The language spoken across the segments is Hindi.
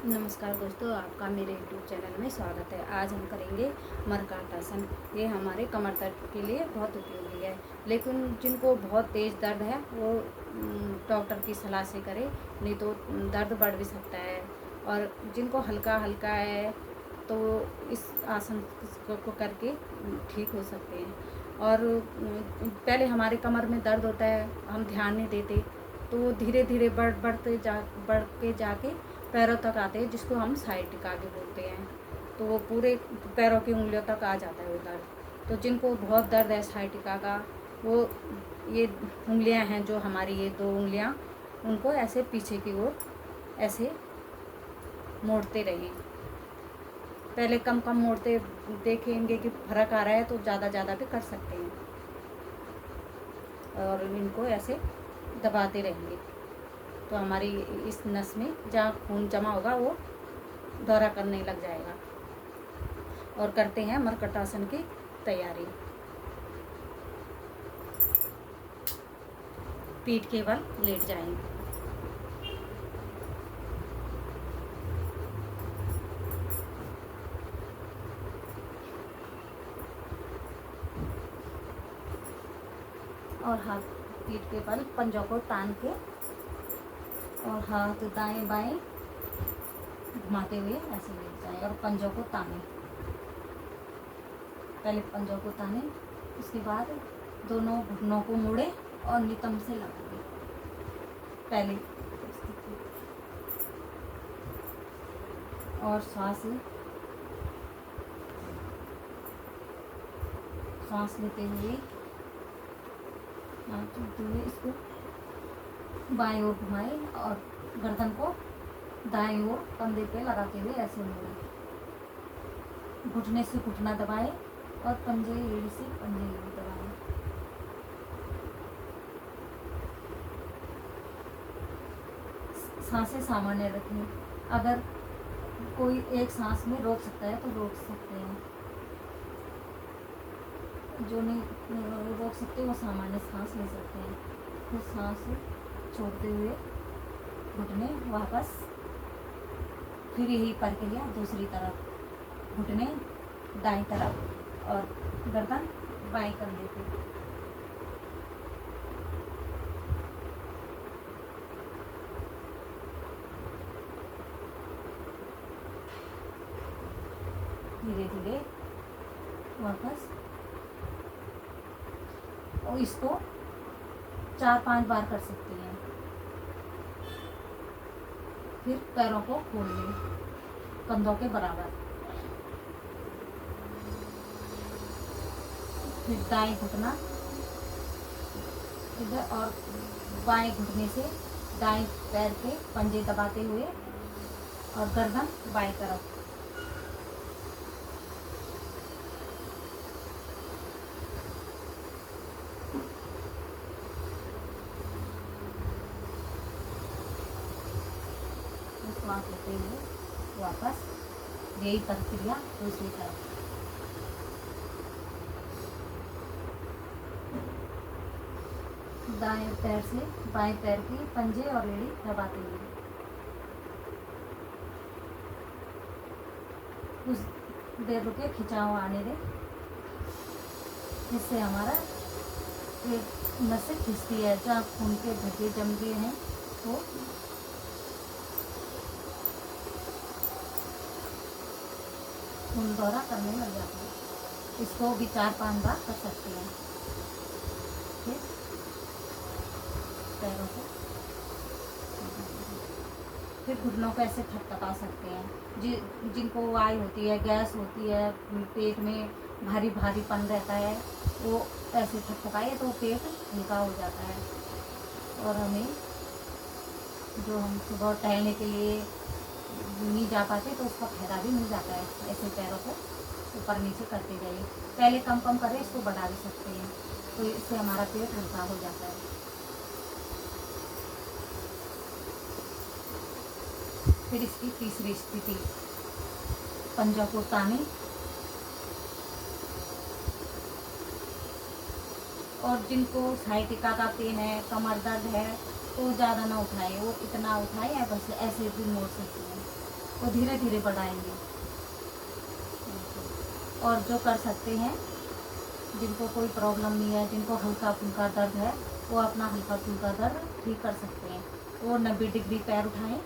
नमस्कार दोस्तों, आपका मेरे यूट्यूब चैनल में स्वागत है। आज हम करेंगे मर्काटासन। ये हमारे कमर दर्द के लिए बहुत उपयोगी है, लेकिन जिनको बहुत तेज़ दर्द है वो डॉक्टर की सलाह से करें, नहीं तो दर्द बढ़ भी सकता है। और जिनको हल्का हल्का है तो इस आसन को करके ठीक हो सकते हैं। और पहले हमारे कमर में दर्द होता है, हम ध्यान नहीं देते, तो वो धीरे धीरे बढ़ के जाके पैरों तक आते हैं, जिसको हम साइटिका आगे बोलते हैं। तो वो पूरे पैरों की उंगलियों तक आ जाता है वो दर्द। तो जिनको बहुत दर्द है साइटिका का, वो ये उंगलियां हैं जो हमारी, ये दो उंगलियां, उनको ऐसे पीछे की ओर ऐसे मोड़ते रहें। पहले कम कम मोड़ते, देखेंगे कि फर्क आ रहा है तो ज़्यादा भी कर सकते हैं। और इनको ऐसे दबाते रहेंगे तो हमारी इस नस में जहाँ खून जमा होगा वो दौरा करने लग जाएगा। और करते हैं मर्कटासन की तैयारी। पीठ के बल लेट जाएंगे। और हाथ पीठ के बल पंजों को तान के और हाथ दाएं बाएं घुमाते हुए ऐसे लेट जाए और पंजों को ताने। पहले पंजों को ताने, उसके बाद दोनों घुटनों को मोड़े और नितंब से लगाए। पहले और सांस लेते हुए इसको बाएं ओर घुमाए और गर्दन को दाएं ओर कंधे पे लगाते हुए ऐसे मोड़े। घुटने से घुटना दबाए और पंजे एड़ी से पंजे एड़ी दबाए। सांसें सामान्य रखें। अगर कोई एक सांस में रोक सकता है तो रोक सकते हैं, जो नहीं रोक सकते वो सामान्य सांस ले सकते हैं। फिर सांस छोड़ते हुए घुटने वापस, फिर यही प्रक्रिया दूसरी तरफ, घुटने दाएं तरफ और गर्दन बाएं कंधे पे। धीरे धीरे वापस, और इसको 4-5 बार कर सकते हैं। फिर पैरों को खोल लें कंधों के बराबर। फिर दाएं घुटना इधर और बाएं घुटने से दाएं पैर के पंजे दबाते हुए और गर्दन बाएं तरफ। सांस लेते हुए वापस यही प्रक्रिया दूसरी तरफ। दाएं पैर से बाएं पैर की पंजे और एड़ी दबाते हुए कुछ देर रुके, खिंचाव आने दें, जिससे हमारा एक नसें खिंचती है, जहाँ खून के धब्बे जम गए हैं तो खून दौरा करने लग जाता है। इसको भी 4-5 बार कर सकते हैं। पैरों को फिर घुटनों को ऐसे थपथपा सकते हैं। जिनको वाई होती है, गैस होती है, पेट में भारी भारीपन रहता है, वो ऐसे थपथपाए तो पेट हल्का हो जाता है। और हमें जो हम सुबह टहलने के लिए नहीं जा पाते तो उसका फायदा भी मिल जाता है। ऐसे पैरों को ऊपर नीचे करते जाइए। पहले कम कम करें, इसको बढ़ा भी सकते हैं, तो इससे हमारा पेट हल्का हो जाता है। फिर इसकी तीसरी स्थिति, पंजों को ताने और जिनको साइटिका का पेन है, कमर दर्द है, तो ज़्यादा ना उठाए, वो इतना उठाए या बस ऐसे भी मोड़ सकते हैं। को धीरे धीरे बढ़ाएंगे। और जो कर सकते हैं, जिनको कोई प्रॉब्लम नहीं है, जिनको हल्का फुल्का दर्द है, वो अपना हल्का फुल्का दर्द ठीक कर सकते हैं। वो 90 डिग्री पैर उठाएं,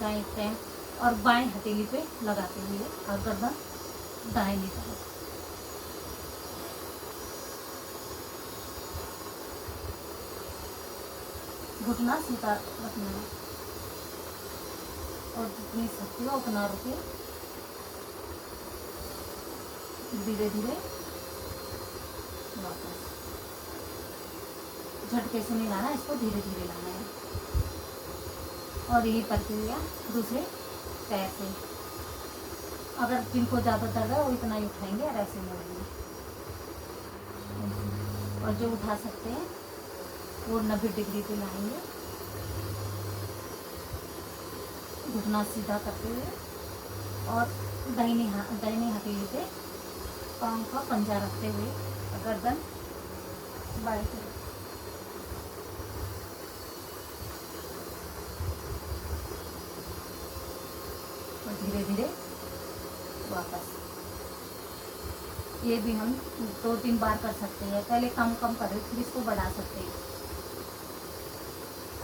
दाएं पैर और बाएं हथेली पे लगाते हुए गर्दन दाहिनी तरफ। घुटना सीधा रखना है और जितनी शक्ति हो उतना रुके। धीरे धीरे वापस, झटके से नहीं लाना, इसको धीरे धीरे लाना है। और यही प्रक्रिया दूसरे पैर से। अगर जिनको ज़्यादा दर्द है वो इतना ही उठाएंगे और ऐसे मोड़ेंगे। और जो उठा सकते हैं वो 90 डिग्री पे लाएंगे, घुटना सीधा करते हुए और दाहिनी हथेली पे पाँव का पंजा रखते हुए गर्दन बाएं तरफ। और धीरे धीरे वापस। ये भी हम 2-3 बार कर सकते हैं। पहले कम करें, फिर इसको बढ़ा सकते हैं।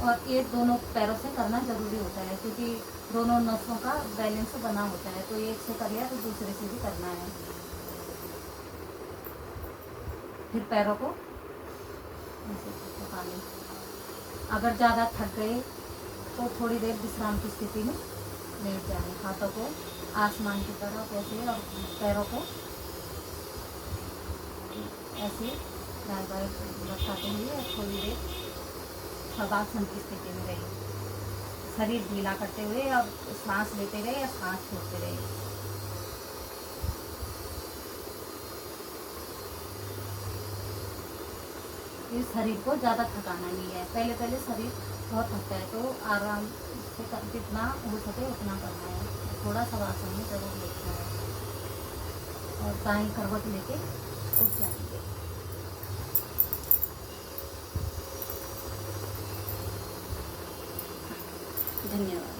और ये दोनों पैरों से करना ज़रूरी होता है, क्योंकि दोनों नसों का बैलेंस बना होता है। तो एक से कर लिया तो दूसरे से भी करना है। फिर पैरों को ऐसे थका लें। अगर ज़्यादा थक गए तो थोड़ी देर विश्राम की स्थिति में लेट जाएं। हाथों को आसमान की तरफ ऐसे और पैरों को ऐसे दाएं बाएं लटकाते हुए थोड़ी देर शवासन की स्थिति में रहिए। शरीर ढीला करते हुए और सांस लेते रहे या सांस छोड़ते रहे। इस शरीर को ज़्यादा थकाना नहीं है। पहले शरीर बहुत थकता है, तो आराम से जितना हो सके उतना करना है। थोड़ा सा आसन में जरूर लेटना है और दाएं करवट लेके उठ जाएंगे। धन्यवाद।